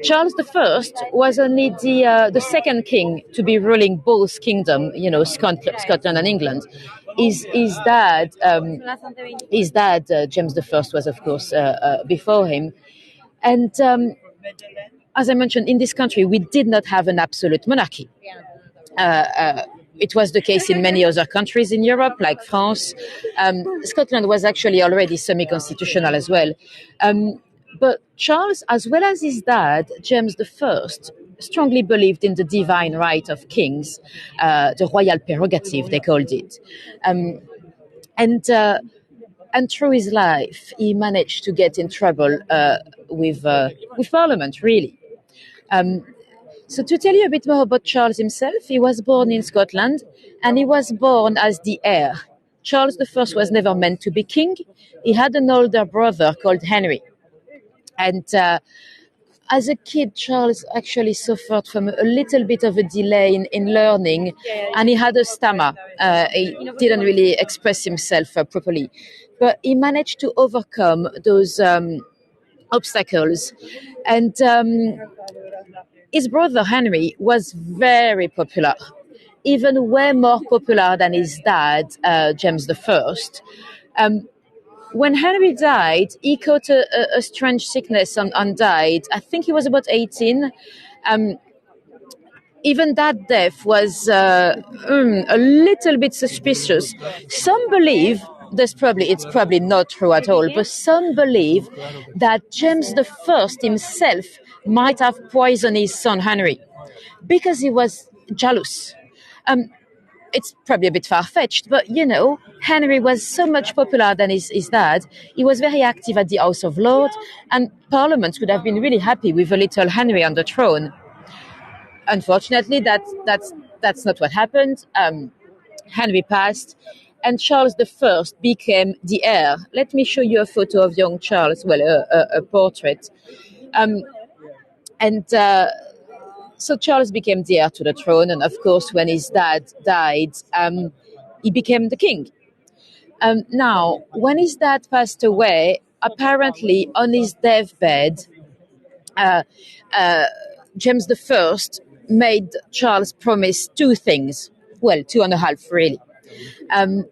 Charles I was only the second king to be ruling both kingdom, Scotland and England. His dad, James I, was of course before him, and as I mentioned, in this country we did not have an absolute monarchy. It was the case in many other countries in Europe, like France. Scotland was actually already semi-constitutional as well. But Charles, as well as his dad, James I, strongly believed in the divine right of kings, the royal prerogative, they called it. And through his life, he managed to get in trouble with Parliament, really. So to tell you a bit more about Charles himself, he was born in Scotland, and he was born as the heir. Charles I was never meant to be king. He had an older brother called Henry. And as a kid, Charles actually suffered from a little bit of a delay in learning, and he had a stammer. He didn't really express himself properly. But he managed to overcome those obstacles. And his brother Henry was very popular, even way more popular than his dad, James I. When Henry died, he caught a strange sickness and died. I think he was about 18. Even that death was a little bit suspicious. Some believe, it's probably not true at all, but some believe that James I himself might have poisoned his son Henry because he was jealous. It's probably a bit far-fetched, but Henry was so much popular than his dad. He was very active at the House of Lords, and Parliament would have been really happy with a little Henry on the throne. Unfortunately, that's not what happened. Henry passed, and Charles I became the heir. Let me show you a photo of young Charles, a portrait. So Charles became the heir to the throne, and of course, when his dad died, he became the king. Now, when his dad passed away, apparently on his deathbed, James I made Charles promise two things. Well, two and a half, really.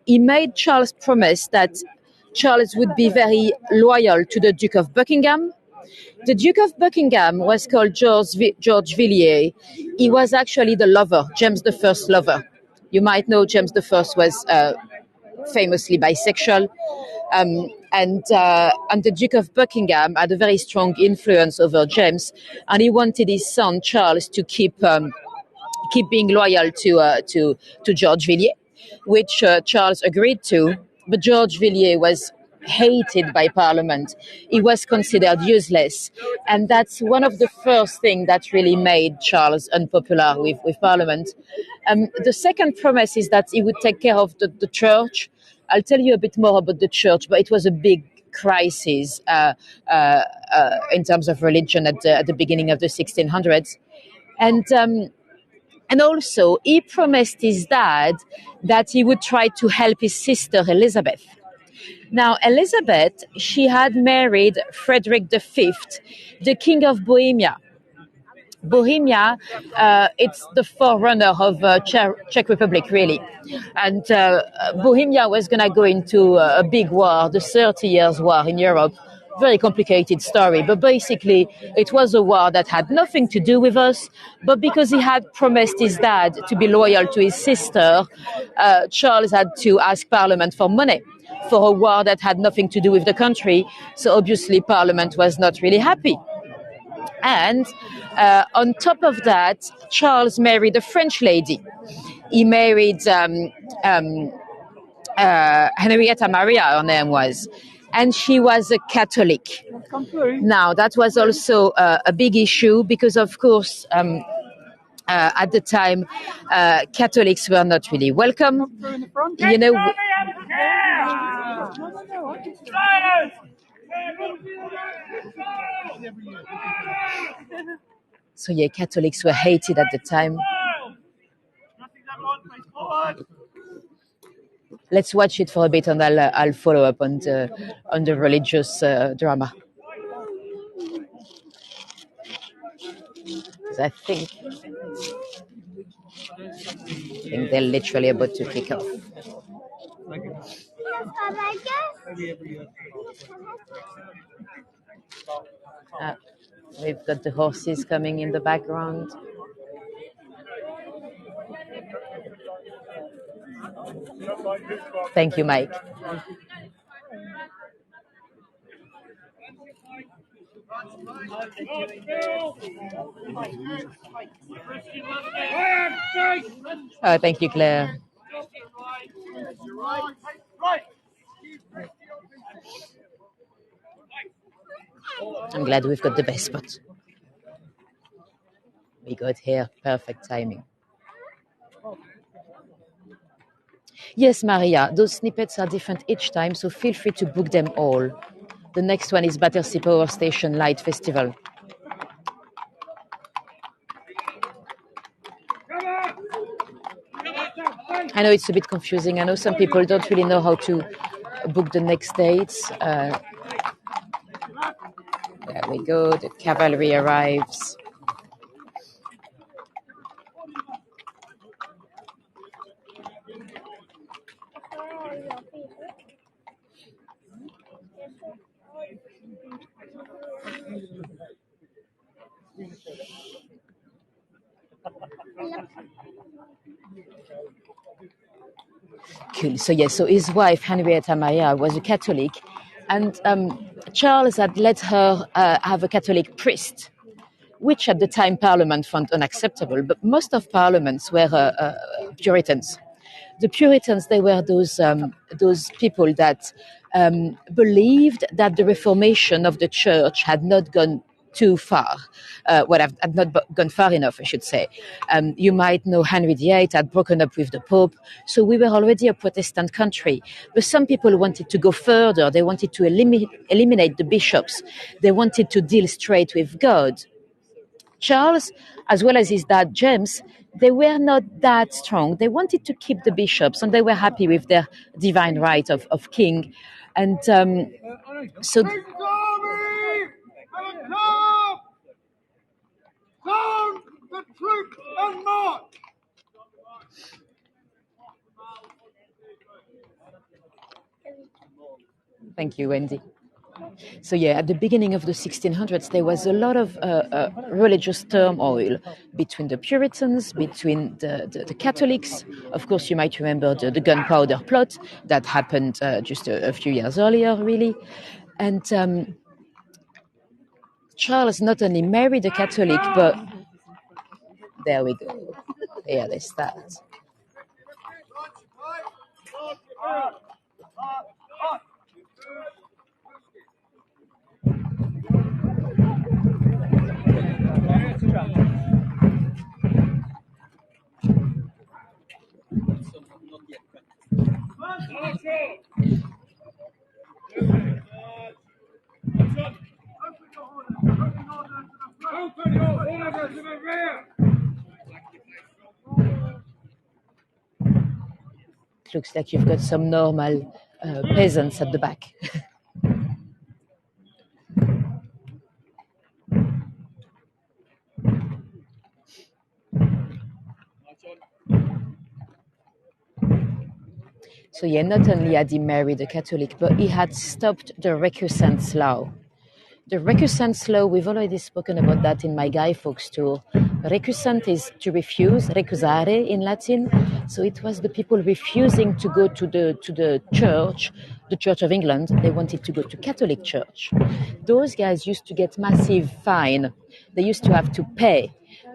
He made Charles promise that Charles would be very loyal to the Duke of Buckingham. The Duke of Buckingham was called George Villiers. He was actually the lover, James I's lover. You might know James I was famously bisexual. And the Duke of Buckingham had a very strong influence over James, and he wanted his son Charles to keep being loyal to George Villiers, which Charles agreed to. But George Villiers was hated by Parliament. He was considered useless, and that's one of the first things that really made Charles unpopular with Parliament. The second promise is that he would take care of the church. I'll tell you a bit more about the church, but it was a big crisis in terms of religion at the beginning of the 1600s. And also, he promised his dad that he would try to help his sister Elizabeth. Now, Elizabeth, she had married Frederick V, the King of Bohemia. Bohemia, it's the forerunner of Czech Republic, really. And Bohemia was going to go into a big war, the 30 Years' War in Europe. Very complicated story, but basically it was a war that had nothing to do with us, but because he had promised his dad to be loyal to his sister, Charles had to ask Parliament for money for a war that had nothing to do with the country. So obviously Parliament was not really happy. And on top of that, Charles married a French lady. He married Henrietta Maria, her name was, and she was a Catholic. Now, that was also a big issue because, of course, at the time, Catholics were not really welcome. So yeah, Catholics were hated at the time. Let's watch it for a bit, and I'll follow up on the religious drama. 'Cause I think they're literally about to kick off. We've got the horses coming in the background. Thank you, Mike. Oh, thank you, Claire. I'm glad we've got the best spot. We got here, perfect timing. Yes, Maria, those snippets are different each time, so feel free to book them all. The next one is Battersea Power Station Light Festival. I know it's a bit confusing. I know some people don't really know how to book the next dates. There we go. The cavalry arrives. Cool. So yes, so his wife Henrietta Maria was a Catholic, and Charles had let her have a Catholic priest, which at the time Parliament found unacceptable. But most of parliaments were Puritans. The Puritans, they were those people that believed that the reformation of the church had not gone too far, had not gone far enough, I should say. You might know Henry VIII had broken up with the Pope, so we were already a Protestant country. But some people wanted to go further. They wanted to eliminate the bishops. They wanted to deal straight with God. Charles, as well as his dad James, they were not that strong. They wanted to keep the bishops, and they were happy with their divine right of king. And so. Sound the truth and march! Thank you, Wendy. So yeah, at the beginning of the 1600s, there was a lot of religious turmoil between the Puritans, between the Catholics. Of course, you might remember the gunpowder plot that happened just a few years earlier, really. And Charles not only married a Catholic, but there we go. Here they start. It looks like you've got some normal peasants at the back. So yeah, not only had he married a Catholic, but he had stopped the recusants law. The recusants law, we've already spoken about that in my Guy Fawkes tour. Recusant is to refuse, recusare in Latin. So it was the people refusing to go to the Church of England. They wanted to go to Catholic Church. Those guys used to get massive fine. They used to have to pay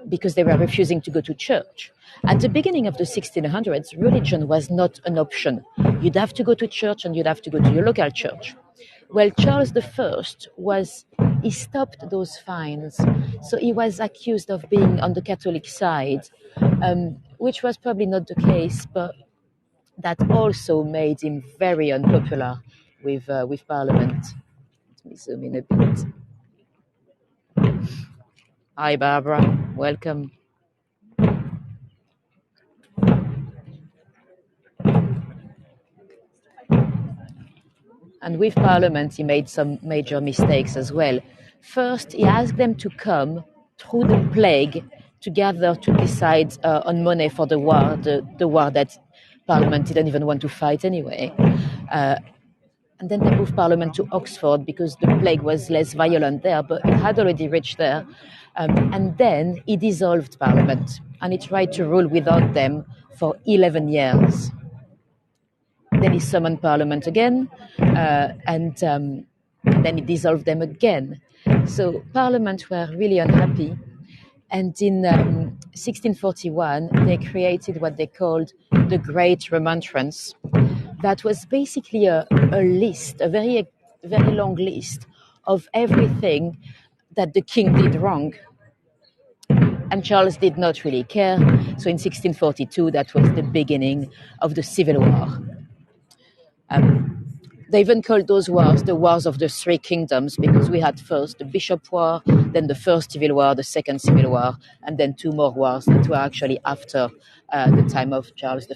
because they were refusing to go to church. At the beginning of the 1600s, religion was not an option. You'd have to go to church and you'd have to go to your local church. Well, Charles I he stopped those fines. So he was accused of being on the Catholic side, which was probably not the case, but that also made him very unpopular with Parliament. Let me zoom in a bit. Hi, Barbara. Welcome. And with Parliament, he made some major mistakes as well. First, he asked them to come through the plague together to decide on money for the war, the war that Parliament didn't even want to fight anyway. And then they moved Parliament to Oxford because the plague was less violent there, but it had already reached there. And then he dissolved Parliament and he tried to rule without them for 11 years. Then he summoned Parliament again, and then he dissolved them again. So Parliament were really unhappy. And in 1641, they created what they called the Great Remonstrance. That was basically a list, a very long list of everything that the king did wrong. And Charles did not really care. So in 1642, that was the beginning of the Civil War. They even called those wars the Wars of the Three Kingdoms because we had first the Bishop War, then the First Civil War, the Second Civil War, and then two more wars that were actually after the time of Charles I.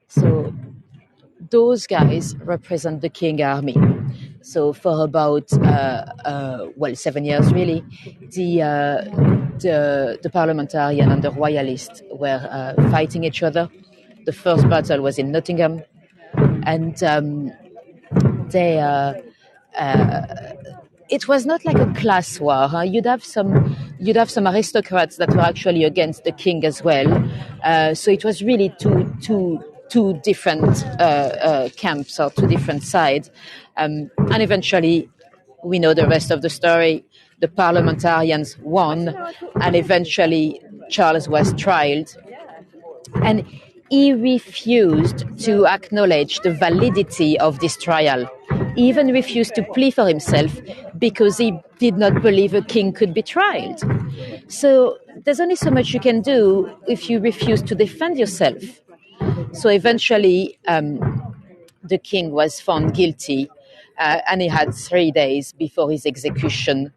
So those guys represent the King Army. So for about 7 years really, the parliamentarian and the royalists were fighting each other. The first battle was in Nottingham, and it was not like a class war. Huh? You'd have some aristocrats that were actually against the king as well. So it was really two different camps or two different sides. And eventually, we know the rest of the story. The parliamentarians won, and eventually Charles was tried. And he refused to acknowledge the validity of this trial. He even refused to plead for himself because he did not believe a king could be tried. So there's only so much you can do if you refuse to defend yourself. So eventually, the king was found guilty, and he had 3 days before his execution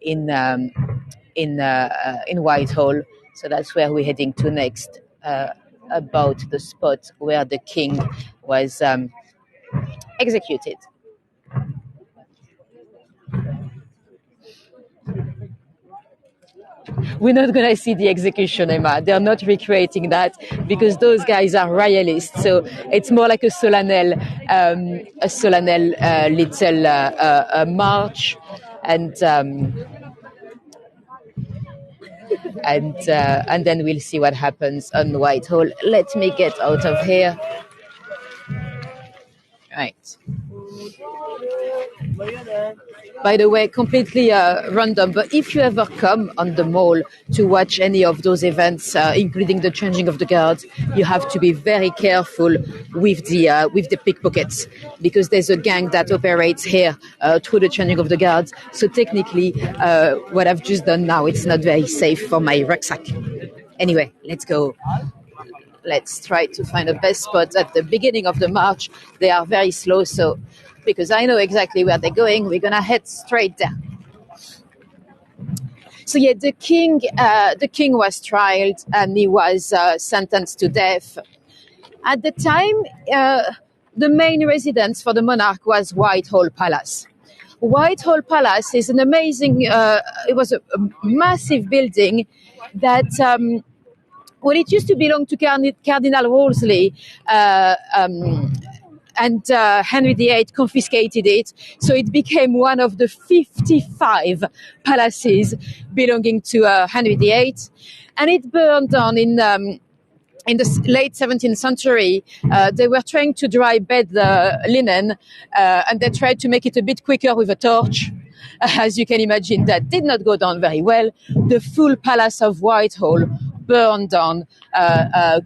in Whitehall. So that's where we're heading to next. About the spot where the king was executed. We're not going to see the execution, Emma. They're not recreating that because those guys are royalists. So it's more like a solennel little march, and then we'll see what happens on Whitehall. Let me get out of here. Right. By the way, completely random, but if you ever come on the mall to watch any of those events, including the changing of the guards, you have to be very careful with the pickpockets because there's a gang that operates here through the changing of the guards. So technically, what I've just done now, it's not very safe for my rucksack. Anyway, let's go. Let's try to find the best spot at the beginning of the march. They are very slow, so because I know exactly where they're going, we're gonna head straight there. So yeah, the king was tried and he was sentenced to death. At the time, the main residence for the monarch was Whitehall Palace. Whitehall Palace is an amazing. It was a massive building that. It used to belong to Cardinal Wolsey, and Henry VIII confiscated it. So it became one of the 55 palaces belonging to Henry VIII. And it burned down in the late 17th century. They were trying to dry bed linen, and they tried to make it a bit quicker with a torch. As you can imagine, that did not go down very well. The full palace of Whitehall burned down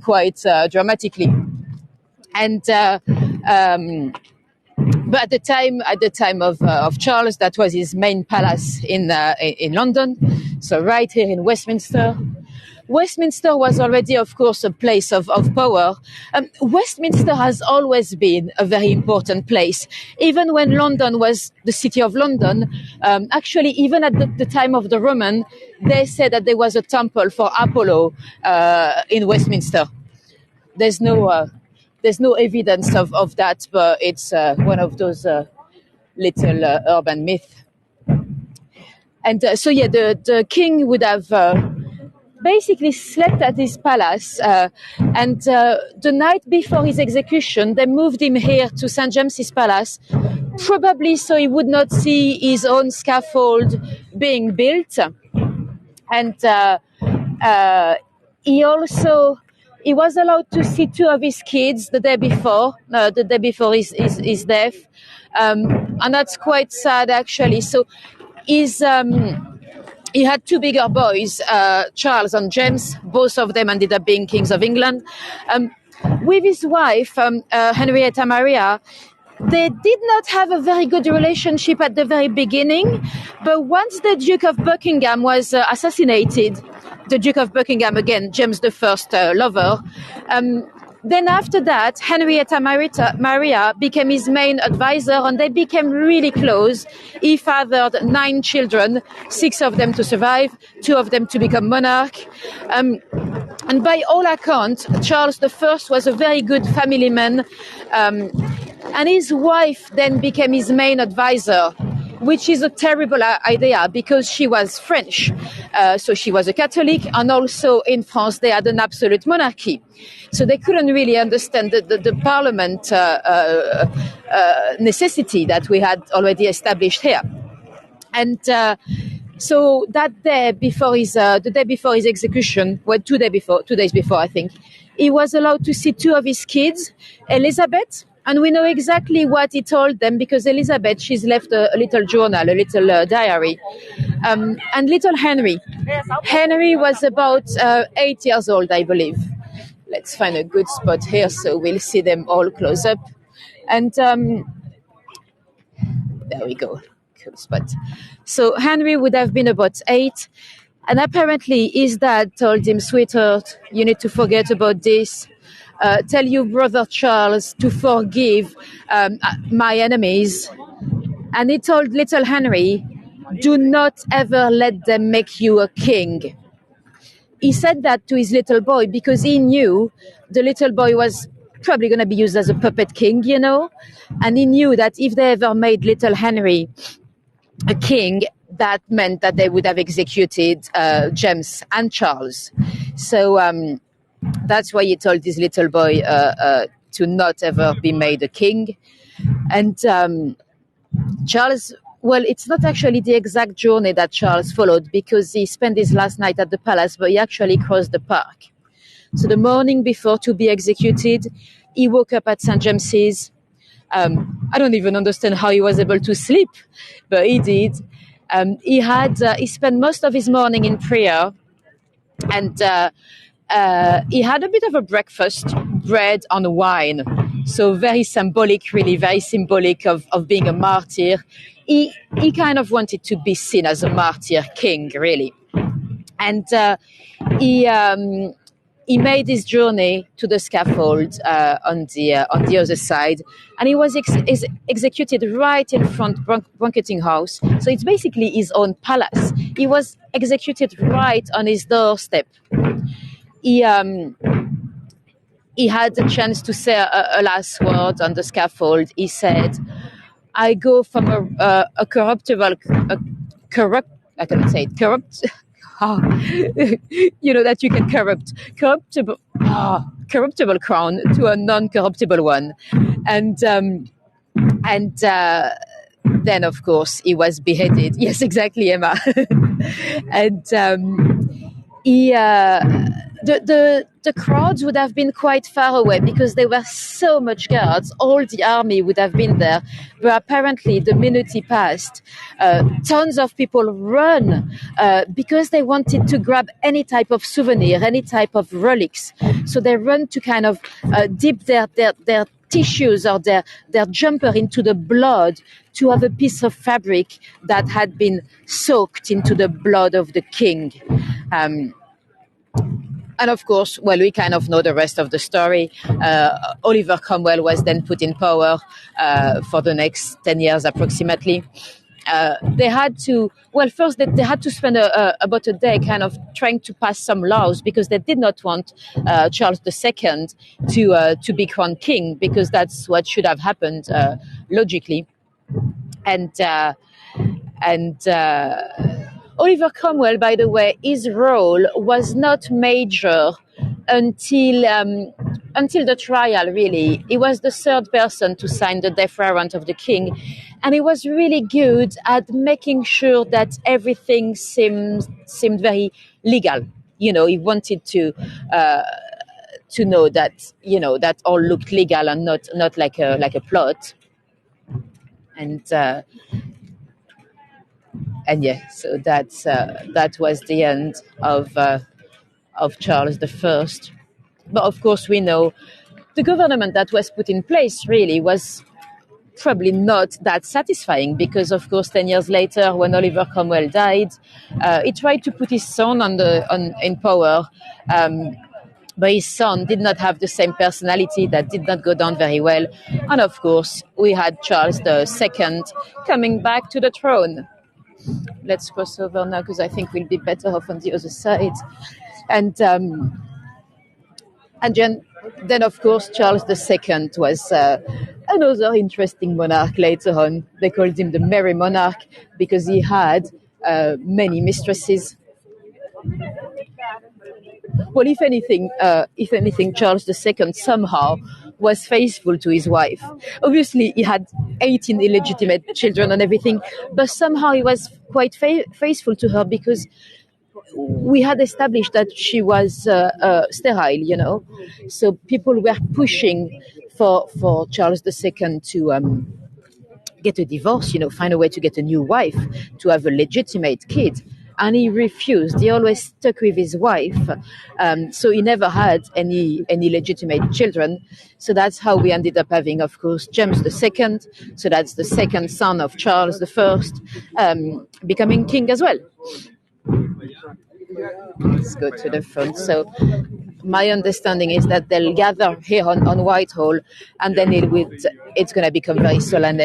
quite dramatically. And but at the time of Charles, that was his main palace in London. So right here in Westminster. Westminster was already, of course, a place of power. Westminster has always been a very important place. Even when London was the city of London, actually, even at the time of the Roman, they said that there was a temple for Apollo in Westminster. There's no evidence of that, but it's one of those little urban myths. And so, yeah, the king would have basically slept at his palace. And the night before his execution, they moved him here to St. James's Palace, probably so he would not see his own scaffold being built. And he was allowed to see two of his kids the day before his death, and that's quite sad actually. So he had two bigger boys, Charles and James. Both of them ended up being kings of England. With his wife, Henrietta Maria, they did not have a very good relationship at the very beginning, but once the Duke of Buckingham was assassinated, the Duke of Buckingham, again, James I lover, then after that, Henrietta Maria became his main advisor, and they became really close. He fathered 9 children, 6 of them to survive, 2 of them to become monarch. And by all accounts, Charles I was a very good family man. And his wife then became his main advisor, which is a terrible idea because she was French. So she was a Catholic, and also in France they had an absolute monarchy. So they couldn't really understand the parliament necessity that we had already established here. And so that day before the day before his execution, well, 2 days before, I think, he was allowed to see 2 of his kids, Elizabeth. And we know exactly what he told them because Elizabeth, she's left a little journal, a little diary. And little Henry. Henry was about 8 years old, I believe. Let's find a good spot here so we'll see them all close up. And there we go. Cool spot. So Henry would have been about 8. And apparently his dad told him, sweetheart, you need to forget about this. Tell your brother Charles to forgive my enemies. And he told little Henry, do not ever let them make you a king. He said that to his little boy because he knew the little boy was probably going to be used as a puppet king, you know. And he knew that if they ever made little Henry a king, that meant that they would have executed James and Charles. So that's why he told his little boy to not ever be made a king. And Charles, well, it's not actually the exact journey that Charles followed because he spent his last night at the palace, but he actually crossed the park. So the morning before to be executed, he woke up at St. James's. I don't even understand how he was able to sleep, but he did. He spent most of his morning in prayer, and he had a bit of a breakfast, bread and wine. So very symbolic, really, very symbolic of being a martyr. He kind of wanted to be seen as a martyr king, really. And he made his journey to the scaffold on the other side, and he was executed right in front banqueting house. So it's basically his own palace. He was executed right on his doorstep. He had a chance to say a last word on the scaffold. He said, "I go from a corruptible, corrupt. I cannot say it. Corrupt." You know that you can corruptible crown to a non-corruptible one, and then of course he was beheaded. Yes, exactly, Emma. And the crowds would have been quite far away because there were so much guards. All the army would have been there. But apparently, the minute he passed, tons of people run because they wanted to grab any type of souvenir, any type of relics. So they run to kind of dip their tissues or their jumper into the blood to have a piece of fabric that had been soaked into the blood of the king. And of course, well, we kind of know the rest of the story. Oliver Cromwell was then put in power for the next 10 years approximately. They had to, well, first they had to spend about a day kind of trying to pass some laws because they did not want Charles II to be crowned king, because that's what should have happened logically. And Oliver Cromwell, by the way, his role was not major until until the trial. Really, he was the third person to sign the death warrant of the king, and he was really good at making sure that everything seemed very legal. He wanted to know that that all looked legal and not like a plot. And yeah, so that was the end of Charles I. But of course, we know the government that was put in place really was probably not that satisfying, because of course 10 years later, when Oliver Cromwell died, he tried to put his son in power, but his son did not have the same personality. That did not go down very well, and of course we had Charles II coming back to the throne. Let's cross over now, because I think we'll be better off on the other side. And then of course Charles II was another interesting monarch. Later on, they called him the Merry Monarch because he had many mistresses. Well, if anything, Charles II somehow was faithful to his wife. Obviously, he had 18 illegitimate children and everything, but somehow he was quite faithful to her, because we had established that she was sterile. So people were pushing for Charles II to get a divorce, find a way to get a new wife, to have a legitimate kid. And he refused. He always stuck with his wife. So he never had any legitimate children. So that's how we ended up having, of course, James II. So that's the second son of Charles I, becoming king as well. Let's go to the front. So my understanding is that they'll gather here on Whitehall, and then it's going to become very solemn.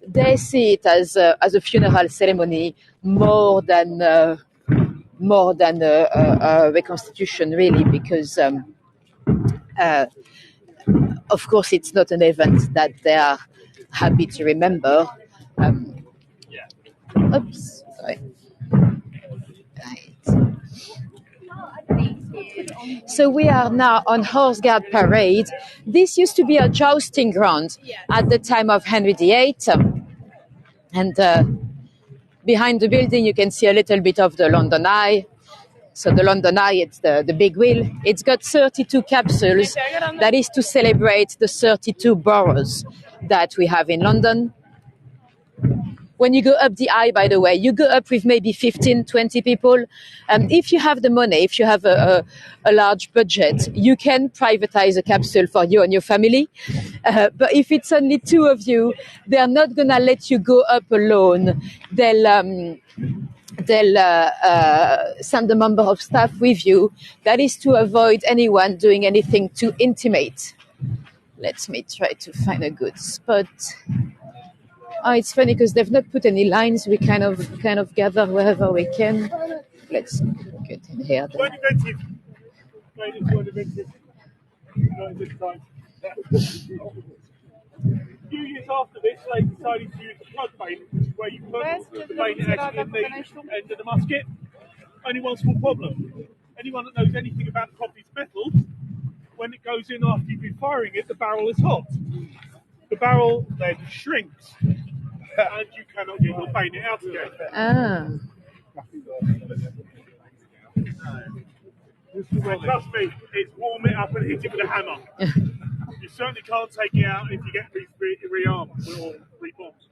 They see it as a funeral ceremony more than a reconstitution, really, because of course it's not an event that they are happy to remember. Oops, sorry. Right. So we are now on Horse Guard Parade. This used to be a jousting ground at the time of Henry VIII. And behind the building, you can see a little bit of the London Eye. So the London Eye, it's the big wheel. It's got 32 capsules. That is to celebrate the 32 boroughs that we have in London. When you go up the Eye, by the way, you go up with maybe 15, 20 people. If you have the money, if you have a large budget, you can privatize a capsule for you and your family. But if it's only two of you, they're not going to let you go up alone. They'll send a member of staff with you. That is to avoid anyone doing anything to intimate. Let me try to find a good spot. Oh, it's funny because they've not put any lines. We kind of gather wherever we can. Let's get in here. A few years after this, they decided to use the plug vane, where you put the vane actually in the end of the musket. Only one small problem. Anyone that knows anything about coffee's metal, when it goes in after you've been firing it, the barrel is hot. The barrel then shrinks, and you cannot get your vane out again. Well, trust me, it's warm it up and hit it with a hammer. You certainly can't take it out if you get rearmed or rebombed.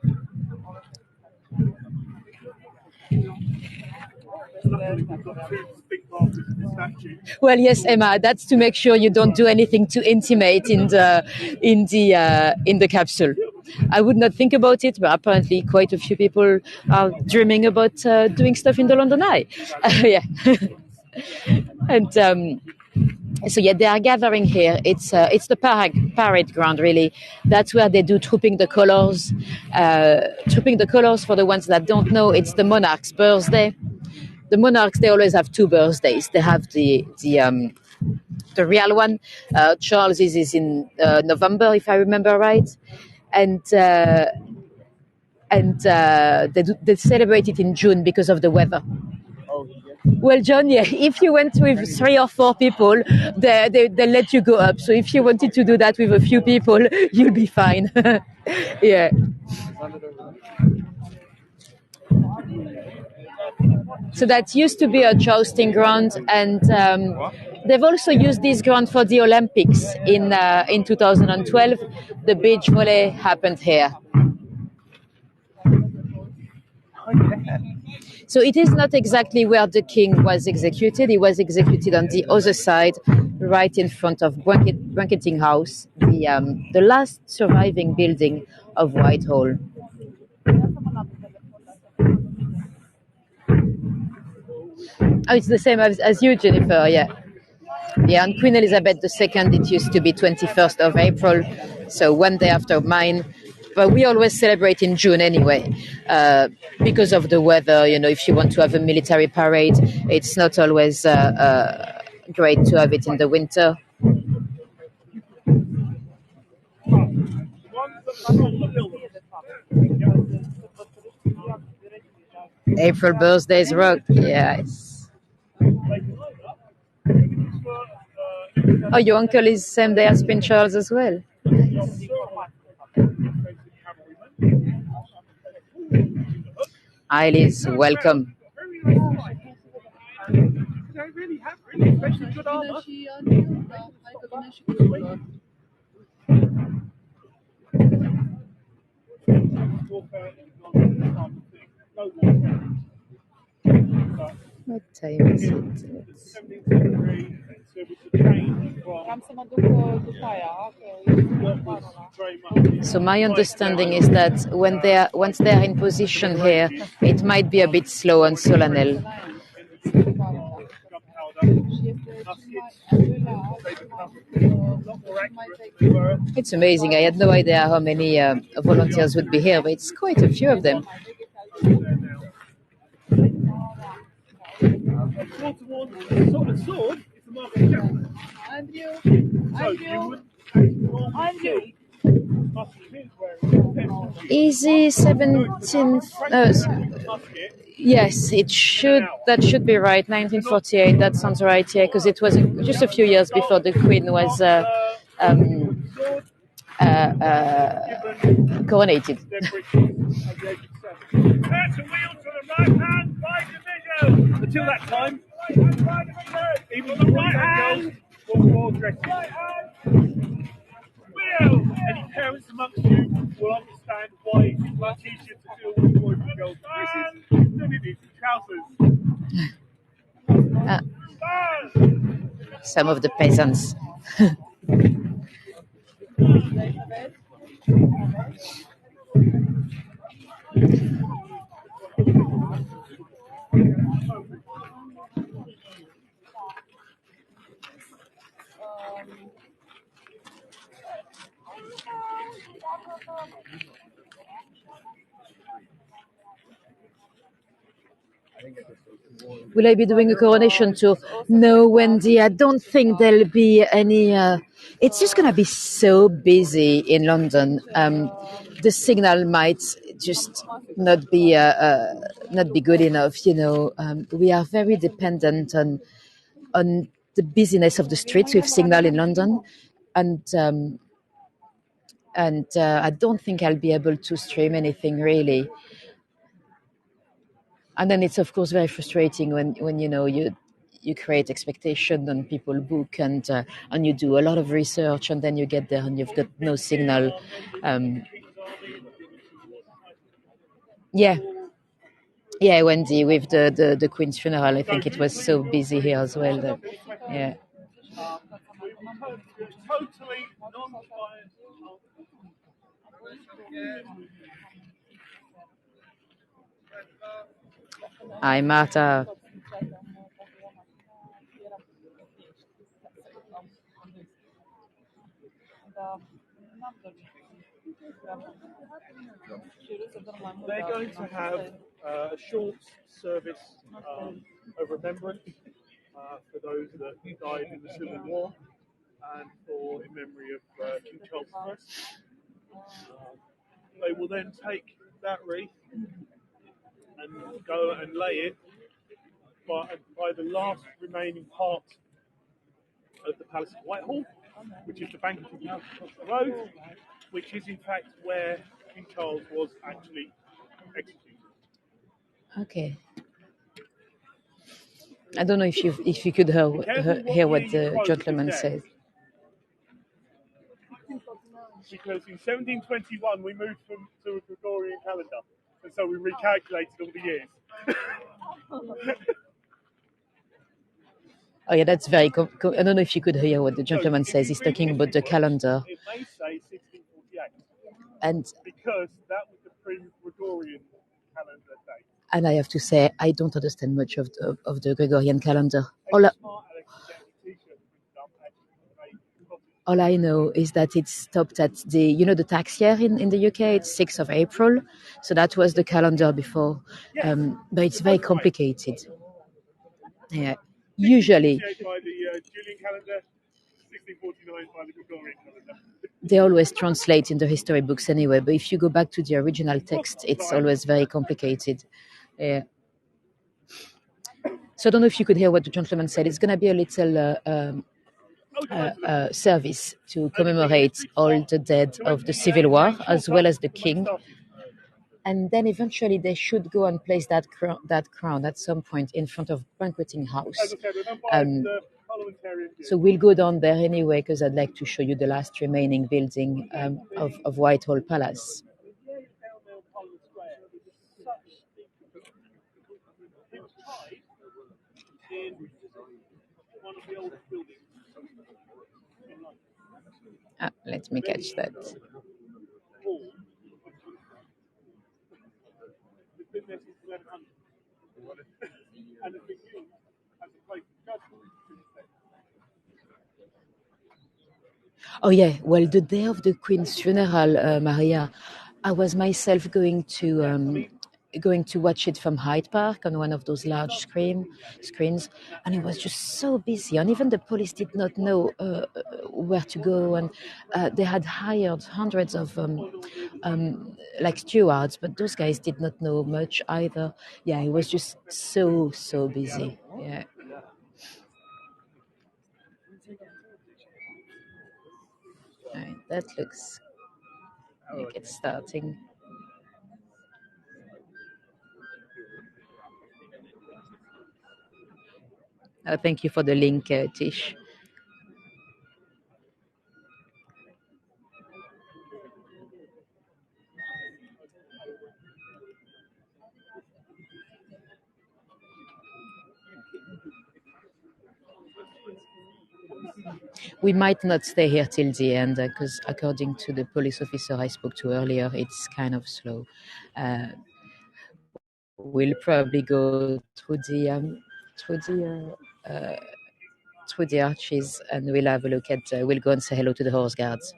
Well, yes, Emma. That's to make sure you don't do anything to intimate in the capsule. I would not think about it, but apparently quite a few people are dreaming about doing stuff in the London Eye. Yeah, and. So yeah, they are gathering here. It's the parade ground, really. That's where they do trooping the colours. Trooping the colours, for the ones that don't know, it's the monarch's birthday. The monarchs, they always have two birthdays. They have the real one. Charles's is in November, if I remember right, and and they celebrate it in June because of the weather. Well, John, yeah, if you went with 3 or 4 people, they let you go up. So if you wanted to do that with a few people, you'll be fine. Yeah. So that used to be a jousting ground, and they've also used this ground for the Olympics in 2012. The beach volley happened here. So it is not exactly where the king was executed. He was executed on the other side, right in front of Banqueting House, the last surviving building of Whitehall. Oh, it's the same as you, Jennifer, yeah. Yeah, on Queen Elizabeth II, it used to be 21st of April, so one day after mine. But we always celebrate in June anyway, because of the weather. You know, if you want to have a military parade, it's not always great to have it in the winter. April birthdays rock, yes. Oh, your uncle is same day as Prince Charles as well. Alice, welcome. What time is it? So my understanding is that once they're in position here, it might be a bit slow on Solanel. It's amazing. I had no idea how many volunteers would be here, but it's quite a few of them. Easy 17th. Yes, it should. That should be right. 1948. That sounds right. Yeah, because it was just a few years before the Queen was coronated. Until that time, even the right hand will dress. Any parents amongst you will understand why it's much easier to deal with boys and girls dresses than it is trousers. Some of the peasants. Will I be doing a coronation tour? No, Wendy, I don't think there'll be any. It's just going to be so busy in London. The signal might just not be good enough. You know, we are very dependent on the busyness of the streets with signal in London, and I don't think I'll be able to stream anything really. And then it's of course very frustrating when you know you create expectation and people book and you do a lot of research and then you get there and you've got no signal. Yeah, Wendy, with the Queen's funeral, I think it was so busy here as well. Yeah. Totally non-biased. Hi, Marta. They're going to have a short service of remembrance for those that died in the Civil War and in memory of King Charles I. They will then take that wreath and go and lay it by the last remaining part of the Palace of Whitehall, which is the banqueting house across the road, which is in fact where King Charles was actually executed. Okay. I don't know if you could hear what the gentleman says. Because in 1721 we moved to a Gregorian calendar, and so we recalculated all the years. Oh yeah, that's very. I don't know if you could hear what the gentleman says. He's talking about the calendar. It may say 1648, and because that was the pre-Gregorian calendar date. And I have to say, I don't understand much of the Gregorian calendar. All I know is that it stopped at the tax year in the UK. It's 6th of April, so that was the calendar before. But it's very complicated. Yeah, usually. By the Julian calendar, 1649 by the Gregorian calendar. They always translate in the history books anyway, but if you go back to the original text, it's always very complicated. Yeah. So I don't know if you could hear what the gentleman said. It's going to be a little service to commemorate all the dead of the Civil War, as well as the king. And then eventually they should go and place that crown at some point in front of banqueting house. So we'll go down there anyway, because I'd like to show you the last remaining building of Whitehall Palace. Let me catch that. Oh yeah, well, the day of the Queen's funeral, Maria, I was myself going to watch it from Hyde Park on one of those large screens, and it was just so busy, and even the police did not know where to go, and they had hired hundreds of like stewards, but those guys did not know much either. Yeah, it was just so busy. Yeah. Right, that looks like it's starting. Thank you for the link, Tish. We might not stay here till the end, because according to the police officer I spoke to earlier, it's kind of slow. We'll probably go through the arches, and we'll have a look at. We'll go and say hello to the horse guards.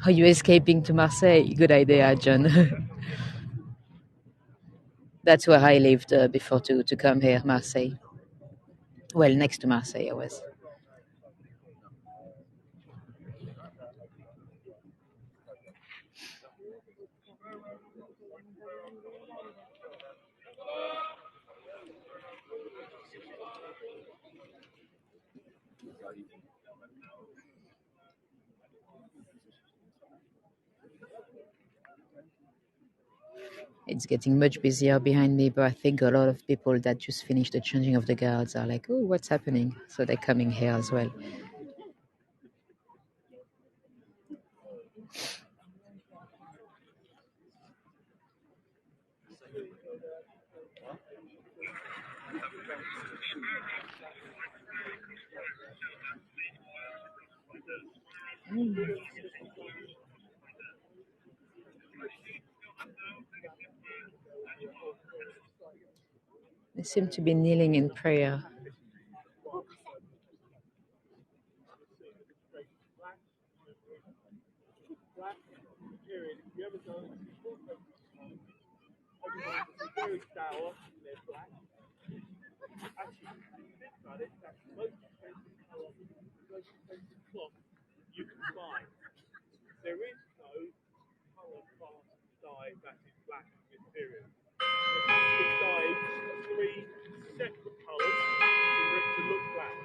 Are you escaping to Marseille? Good idea, John. That's where I lived before to come here, Marseille. Well, next to Marseille, I was. It's getting much busier behind me, but I think a lot of people that just finished the changing of the guards are like, oh, what's happening? So they're coming here as well. They seem to be kneeling in prayer. You can find. There is no colour dye that is black in this period. It has to be dyed 3 separate colours for it to look black.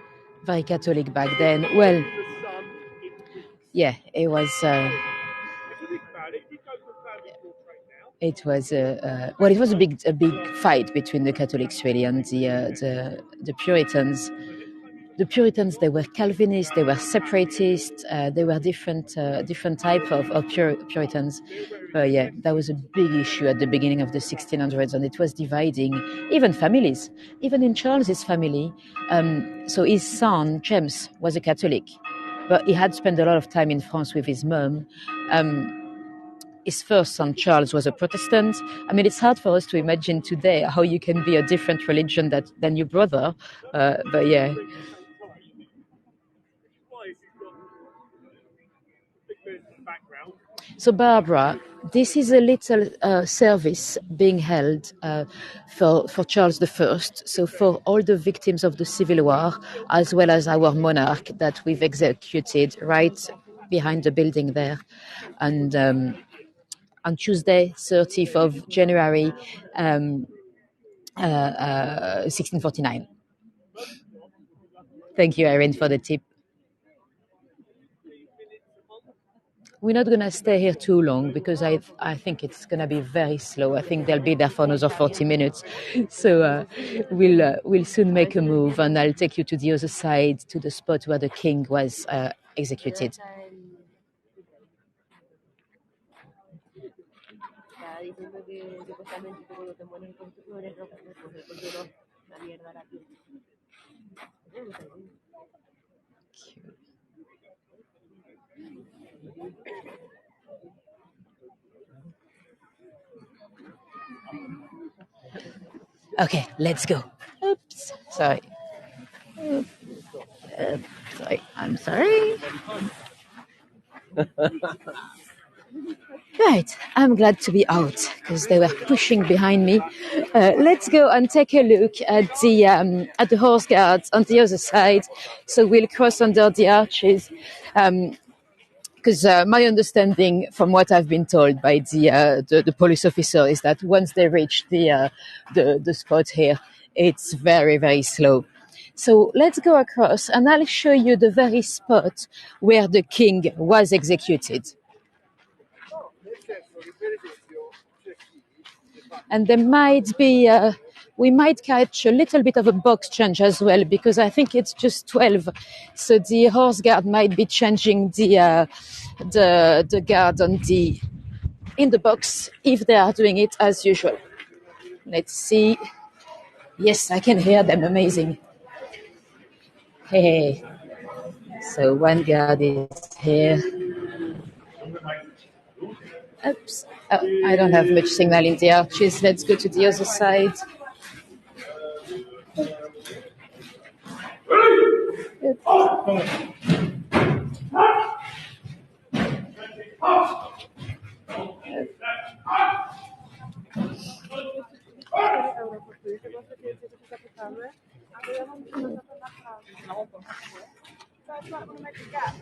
Very Catholic back then. Well, The sun in weeks. yeah, it was. If you think about it, if you go to a family portrait now, It was well. It was a big fight between the Catholics really and the Puritans. The Puritans, they were Calvinists, they were separatists, they were different type of Puritans. But yeah, that was a big issue at the beginning of the 1600s, and it was dividing even families, even in Charles's family. So his son James was a Catholic, but he had spent a lot of time in France with his mom. His first son, Charles, was a Protestant. I mean, it's hard for us to imagine today how you can be a different religion than your brother. But yeah. So, Barbara, this is a little service being held for Charles I. So, for all the victims of the Civil War, as well as our monarch that we've executed right behind the building there. And on Tuesday, 30th of January, 1649. Thank you, Irene, for the tip. We're not going to stay here too long because I think it's going to be very slow. I think they'll be there for another 40 minutes. So we'll soon make a move, and I'll take you to the other side, to the spot where the king was executed. Okay, let's go. Oops, sorry. Sorry, I'm sorry. Right, I'm glad to be out because they were pushing behind me. Let's go and take a look at the horse guards on the other side. So we'll cross under the arches. Because my understanding, from what I've been told by the police officer, is that once they reach the spot here, it's very, very slow. So let's go across, and I'll show you the very spot where the king was executed. And there might be, we might catch a little bit of a box change as well, because I think it's just 12. So the horse guard might be changing the guard in the box if they are doing it as usual. Let's see. Yes, I can hear them. Amazing. Hey. So one guard is here. Oops. Oh, I don't have much signal in the arches. Let's go to the other side.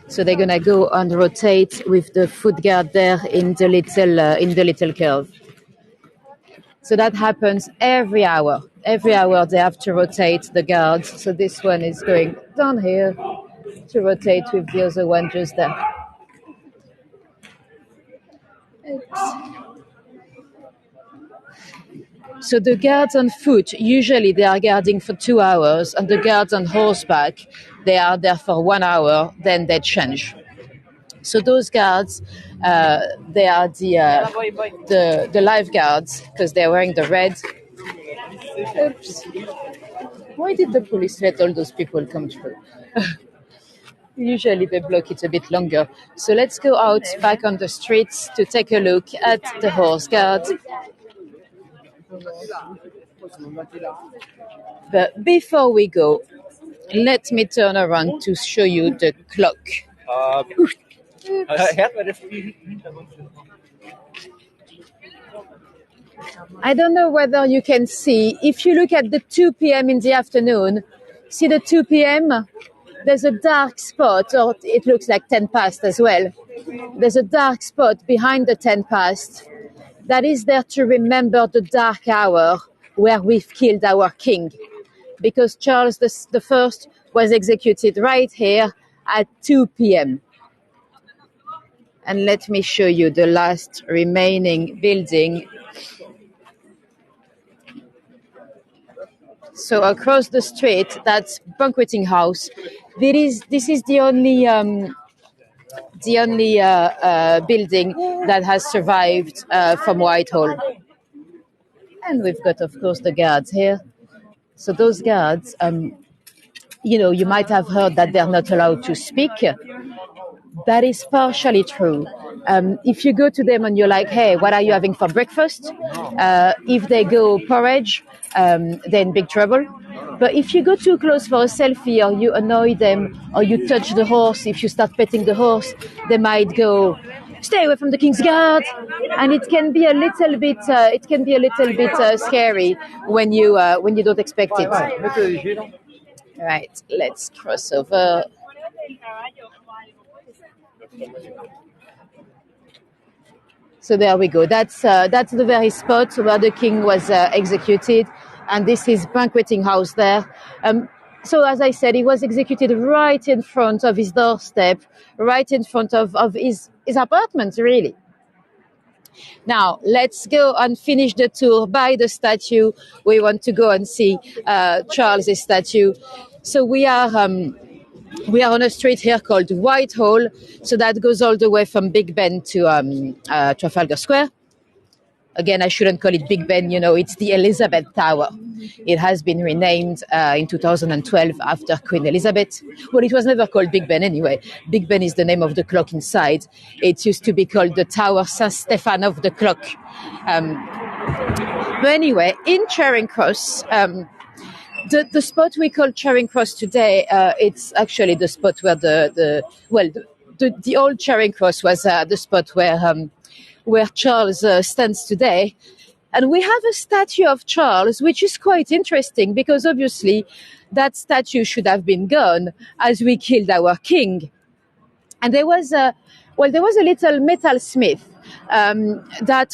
So they're gonna go and rotate with the foot guard there in the little curve. So that happens every hour. Every hour they have to rotate the guards. So this one is going down here to rotate with the other one just there. So the guards on foot, usually they are guarding for 2 hours, and the guards on horseback, they are there for 1 hour, then they change. So those guards, they are the lifeguards because they're wearing the red. Oops. Why did the police let all those people come through? Usually they block it a bit longer. So let's go out back on the streets to take a look at the horse guard. But before we go, let me turn around to show you the clock. I don't know whether you can see, if you look at the 2 p.m. in the afternoon, see the 2 p.m.? There's a dark spot, or it looks like 10 past as well. There's a dark spot behind the 10 past that is there to remember the dark hour where we've killed our king. Because Charles the First was executed right here at 2 p.m. And let me show you the last remaining building. So across the street, that's banqueting house. This is the only building that has survived from Whitehall. And we've got, of course, the guards here. So those guards, you might have heard that they're not allowed to speak. That is partially true. If you go to them and you're like, hey, what are you having for breakfast? If they go porridge, they're in big trouble. But if you go too close for a selfie, or you annoy them, or you touch the horse, if you start petting the horse, they might go, stay away from the King's Guard. And it can be a little bit scary when you don't expect it. Right, let's cross over. So there we go. That's the very spot where the king was executed, and this is banqueting house there. So as I said, he was executed right in front of his doorstep, right in front of his apartment, really. Now, let's go and finish the tour by the statue. We want to go and see Charles's statue. So we are on a street here called Whitehall. So that goes all the way from Big Ben to Trafalgar Square. Again, I shouldn't call it Big Ben, it's the Elizabeth Tower. It has been renamed in 2012 after Queen Elizabeth. Well, it was never called Big Ben anyway. Big Ben is the name of the clock inside. It used to be called the Tower Saint Stephen of the clock. But anyway, in Charing Cross, the spot we call Charing Cross today, it's actually the spot where the old Charing Cross was the spot where Charles stands today. And we have a statue of Charles, which is quite interesting because obviously that statue should have been gone as we killed our king. And there was a little metal smith that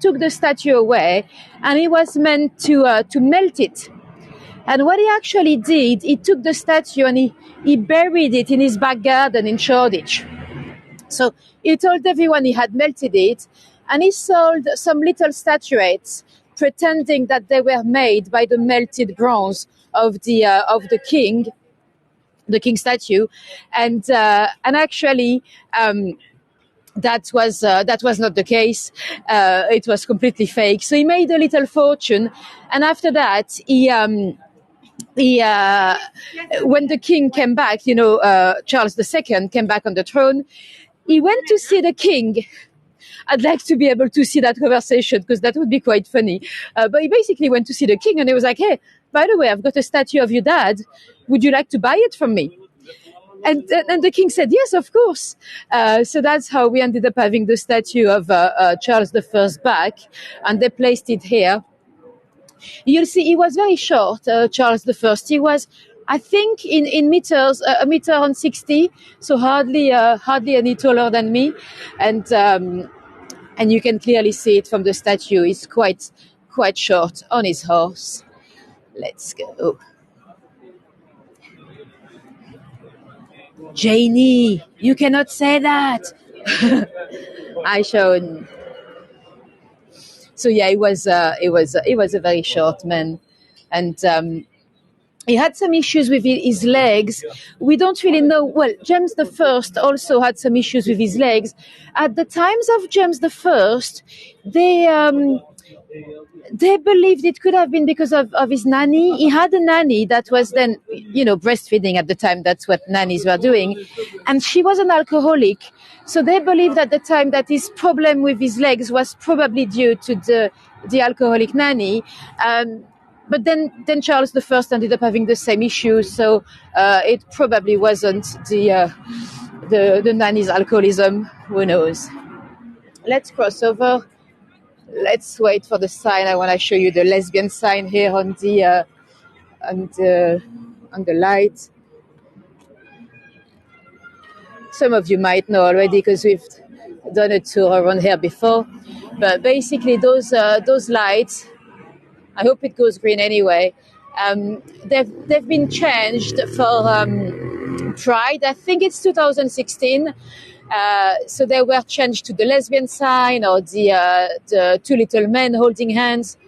took the statue away, and he was meant to melt it. And what he actually did, he took the statue and he buried it in his back garden in Shoreditch. So he told everyone he had melted it, and he sold some little statuettes pretending that they were made by the melted bronze of the king statue, and actually that was not the case. It was completely fake. So he made a little fortune, and after that when the king came back, Charles II came back on the throne, he went to see the king. I'd like to be able to see that conversation because that would be quite funny. But he basically went to see the king and he was like, hey, by the way, I've got a statue of your dad. Would you like to buy it from me? And the king said, yes, of course. So that's how we ended up having the statue of Charles I back, and they placed it here. You'll see he was very short, Charles I. He was, I think, in meters, a meter and 60, so hardly any taller than me. And you can clearly see it from the statue. He's quite short on his horse. Let's go. Janie, you cannot say that. I shown. So yeah, it was a very short man, and he had some issues with his legs. We don't really know. Well, James I also had some issues with his legs. At the times of James I, They believed it could have been because of his nanny. He had a nanny that was then, breastfeeding at the time. That's what nannies were doing. And she was an alcoholic. So they believed at the time that his problem with his legs was probably due to the alcoholic nanny. But then Charles I ended up having the same issue. So it probably wasn't the nanny's alcoholism. Who knows? Let's cross over. Let's wait for the sign. I want to show you the lesbian sign here on the light. Some of you might know already because we've done a tour around here before. But basically, those lights. I hope it goes green anyway. They've been changed for Pride. I think it's 2016. So they were changed to the lesbian sign or the two little men holding hands.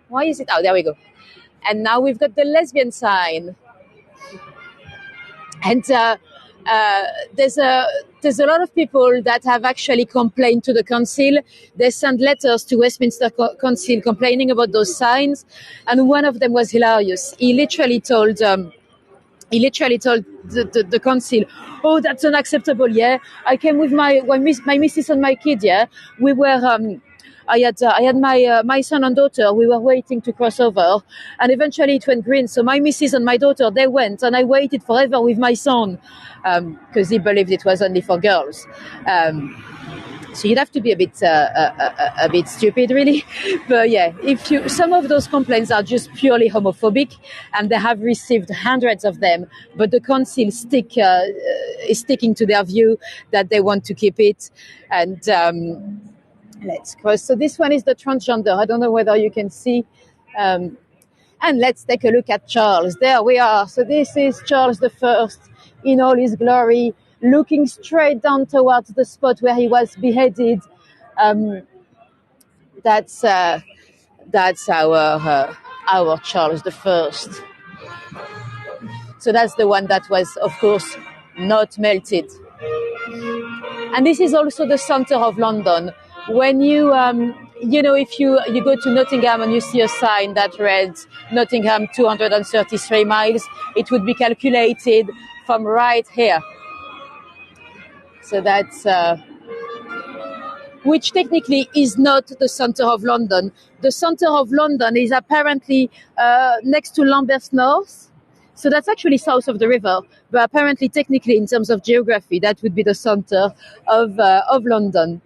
Why is it? Oh, there we go. And now we've got the lesbian sign. And there's a lot of people that have actually complained to the council. They sent letters to Westminster Council complaining about those signs. And one of them was hilarious. He literally told the council, "Oh, that's unacceptable. Yeah, I came with my missus and my kid. Yeah, we were. I had my son and daughter. We were waiting to cross over, and eventually it went green. So my missus and my daughter, they went, and I waited forever with my son because he believed it was only for girls." So you'd have to be a bit stupid, really. But yeah, some of those complaints are just purely homophobic, and they have received hundreds of them. But the council is sticking to their view that they want to keep it. And let's cross. So this one is the transgender. I don't know whether you can see. And let's take a look at Charles. There we are. So this is Charles I in all his glory, looking straight down towards the spot where he was beheaded. That's our Charles I. So that's the one that was, of course, not melted. And this is also the center of London. When you if you go to Nottingham and you see a sign that reads Nottingham 233 miles, it would be calculated from right here. So that's, which technically is not the center of London. The center of London is apparently next to Lambeth North. So that's actually south of the river. But apparently, technically, in terms of geography, that would be the center of London.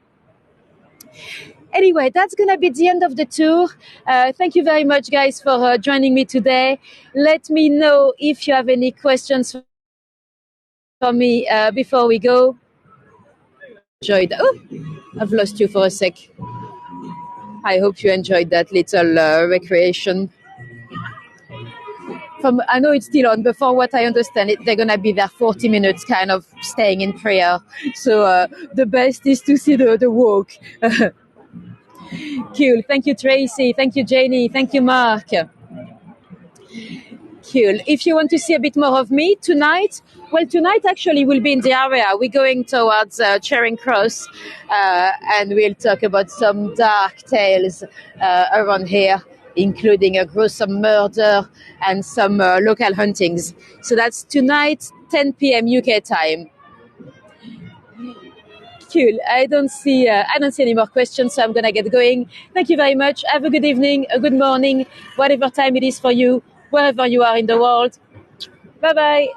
Anyway, that's going to be the end of the tour. Thank you very much, guys, for joining me today. Let me know if you have any questions for me before we go. Enjoyed. Oh, I've lost you for a sec. I hope you enjoyed that little recreation. I know it's still on, but for what I understand, they're going to be there 40 minutes kind of staying in prayer. So the best is to see the walk. Cool. Thank you, Tracy. Thank you, Janie. Thank you, Mark. Cool. If you want to see a bit more of me tonight actually we'll be in the area. We're going towards Charing Cross and we'll talk about some dark tales around here, including a gruesome murder and some local hauntings. So that's tonight, 10 p.m. UK time. Cool. I don't see any more questions, so I'm going to get going. Thank you very much. Have a good evening, a good morning, whatever time it is for you, wherever you are in the world. Bye-bye.